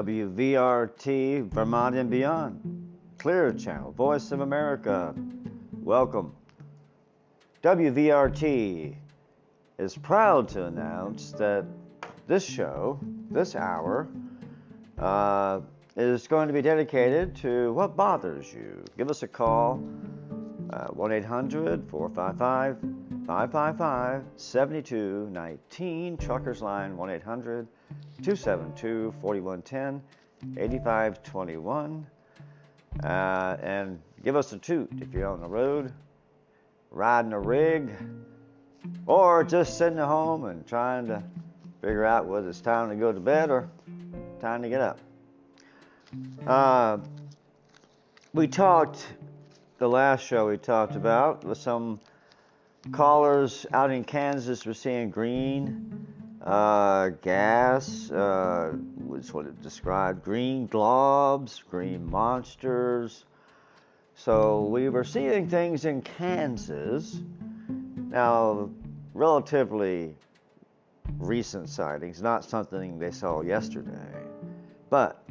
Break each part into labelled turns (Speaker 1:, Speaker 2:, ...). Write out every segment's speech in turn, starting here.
Speaker 1: WVRT, Vermont and beyond. Clear Channel, Voice of America. Welcome. WVRT is proud to announce that this show, this hour, is going to be dedicated to what bothers you. Give us a call, 1-800-455-555-7219, Truckers Line, 1-800-272-4110, 8521, and give us a toot if you're on the road, riding a rig, or just sitting at home and trying to figure out whether it's time to go to bed or time to get up. The last show we talked about with some callers out in Kansas were seeing green gas, was what it described, green globs, green monsters. So we were seeing things in Kansas. Now, relatively recent sightings, not something they saw yesterday. But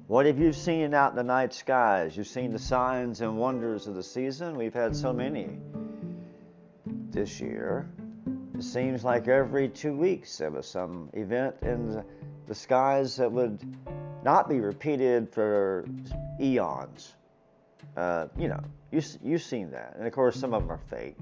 Speaker 1: what have you seen out in the night skies? You've seen the signs and wonders of the season. We've had so many this year. It seems like every 2 weeks there was some event in the skies that would not be repeated for eons. You've seen that. And of course, some of them are fake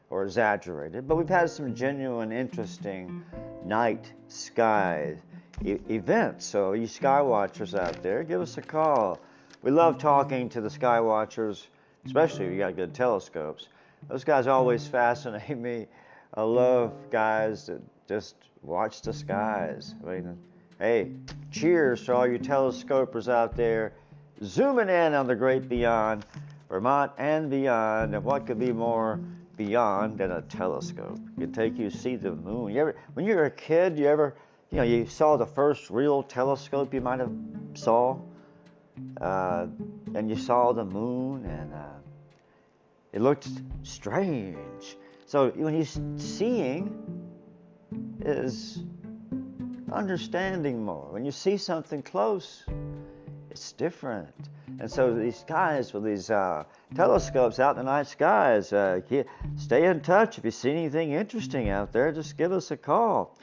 Speaker 1: or exaggerated. But we've had some genuine, interesting night sky events. So you sky watchers out there, give us a call. We love talking to the sky watchers, especially if you got good telescopes. Those guys always fascinate me. I love guys that just watch the skies. I mean, hey, cheers to all you telescopers out there zooming in on the great beyond, Vermont and beyond. And what could be more beyond than a telescope? It can take you to see the moon. When you were a kid, you saw the first real telescope you might have saw, and you saw the moon, and it looked strange. So when you're seeing is understanding more. When you see something close, it's different. And so these guys with these telescopes out in the night skies, stay in touch. If you see anything interesting out there, just give us a call.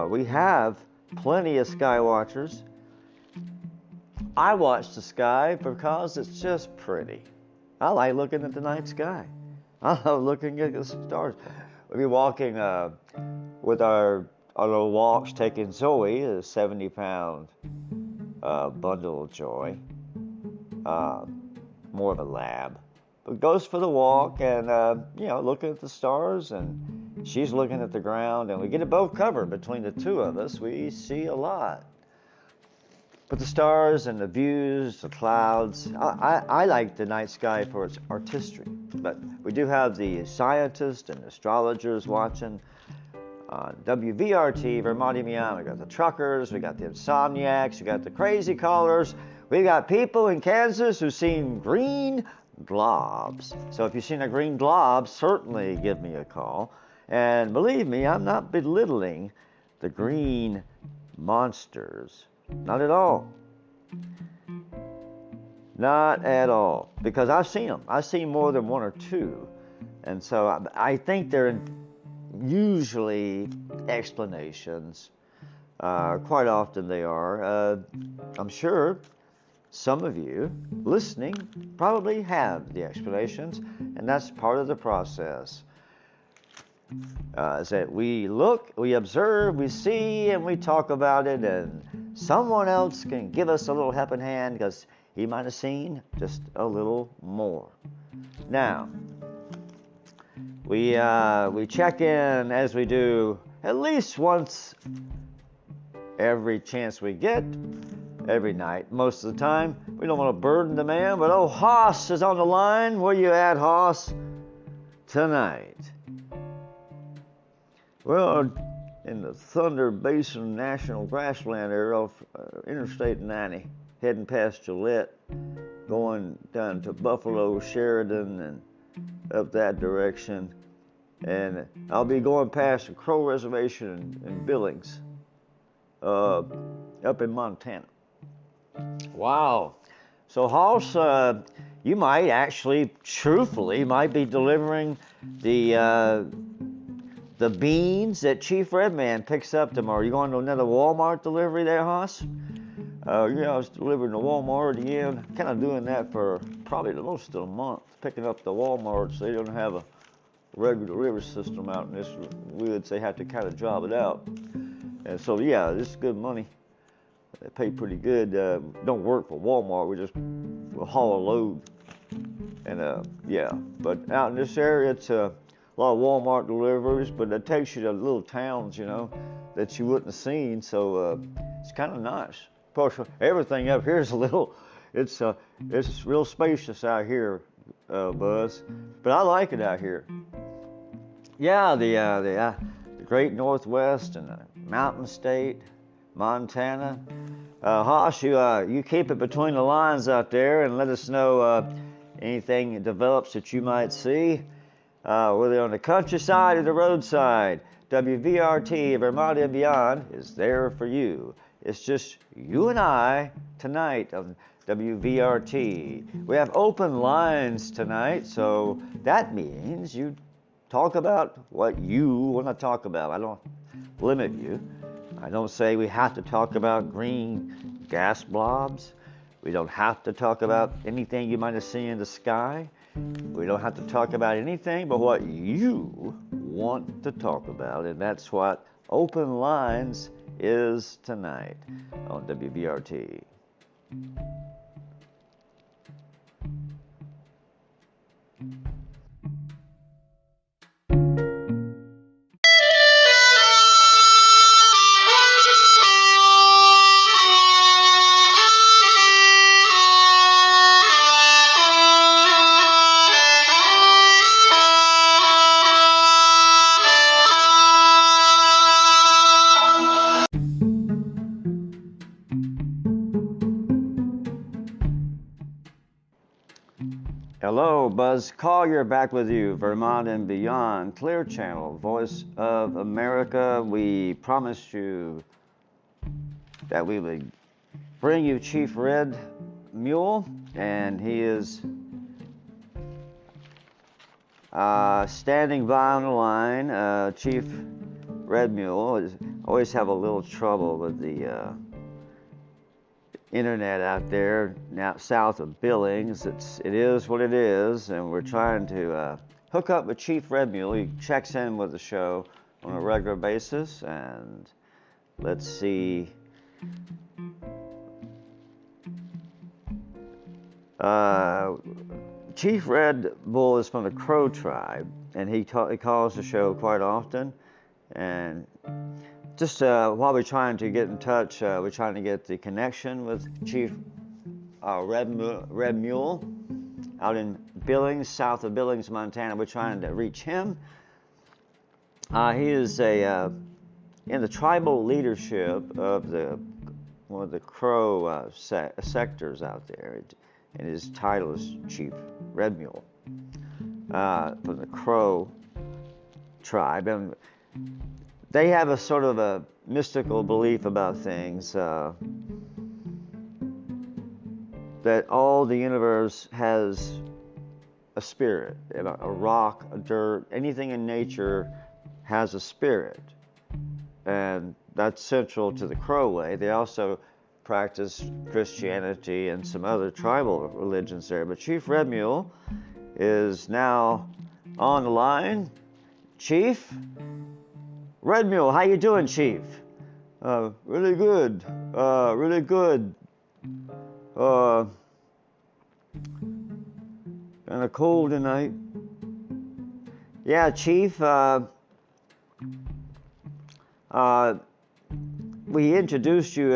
Speaker 1: We have plenty of sky watchers. I watch the sky because it's just pretty. I like looking at the night sky. I love looking at the stars. We'll be walking with our little walks, taking Zoe, a 70-pound bundle of joy, more of a lab, but goes for the walk and looking at the stars, and she's looking at the ground, and we get it both covered between the two of us. We see a lot. But the stars and the views, the clouds, I like the night sky for its artistry. But we do have the scientists and astrologers watching on WVRT, Vermont and beyond. We got the truckers, we got the insomniacs, we got the crazy callers. We got people in Kansas who've seen green globs. So if you've seen a green glob, certainly give me a call. And believe me, I'm not belittling the green monsters. Not at all. Not at all. Because I've seen them. I've seen more than one or two. And so I think they're usually explanations. Quite often they are. I'm sure some of you listening probably have the explanations, and that's part of the process. Is that we look, we observe, we see, and we talk about it, and someone else can give us a little helping hand because he might have seen just a little more. Now, we check in as we do at least once every chance we get, every night, most of the time. We don't want to burden the man, but Hoss is on the line. Where you at, Hoss, tonight? Well, in the Thunder Basin National Grassland area off Interstate 90, heading past Gillette, going down to Buffalo, Sheridan, and up that direction. And I'll be going past the Crow Reservation in Billings. up in Montana. Wow. So Hoss, you might actually, truthfully, might be delivering the beans that Chief Redman picks up tomorrow. You going to another Walmart delivery there, Hoss? Yeah, I was delivering to Walmart again. Kind of doing that for probably the most of the month, picking up the Walmarts. They don't have a regular delivery system out in this woods. They have to kind of job it out. And so, yeah, this is good money. They pay pretty good. Don't work for Walmart. We'll haul a load. And yeah, but out in this area, it's a lot of Walmart deliveries, but it takes you to little towns, you know, that you wouldn't have seen. So it's kind of nice. Of course, everything up here is it's real spacious out here, Buzz. But I like it out here. Yeah, the great Northwest and the Mountain State, Montana. Hoss, you keep it between the lines out there and let us know anything that develops that you might see, whether on the countryside or the roadside. WVRT, Vermont and Beyond, is there for you. It's just you and I tonight on WVRT. We have open lines tonight, so that means you talk about what you want to talk about. I don't limit you. I don't say we have to talk about green gas blobs. We don't have to talk about anything you might have seen in the sky. We don't have to talk about anything but what you want to talk about, and that's what Open Lines is tonight on WVRT. Hello, Buzz Collier back with you, Vermont and Beyond, Clear Channel, Voice of America. We promised you that we would bring you Chief Red Mule, and he is standing by on the line. Chief Red Mule always have a little trouble with the internet out there now south of Billings. It is what it is, and we're trying to hook up with Chief Red Mule. He checks in with the show on a regular basis, and let's see. Chief Red Bull is from the Crow tribe, and he calls the show quite often. And just while we're trying to get in touch, we're trying to get the connection with Chief Red Mule out in Billings, south of Billings, Montana. We're trying to reach him. He is in the tribal leadership of one of the Crow sectors out there, and his title is Chief Red Mule from the Crow tribe. And they have a sort of a mystical belief about things, that all the universe has a spirit. A rock, a dirt, anything in nature has a spirit. And that's central to the Crow way. They also practice Christianity and some other tribal religions there. But Chief Red Mule is now on the line. Chief Red Mule, how you doing, Chief? Really good. Really good. Kind of cold tonight. Yeah, Chief. We introduced you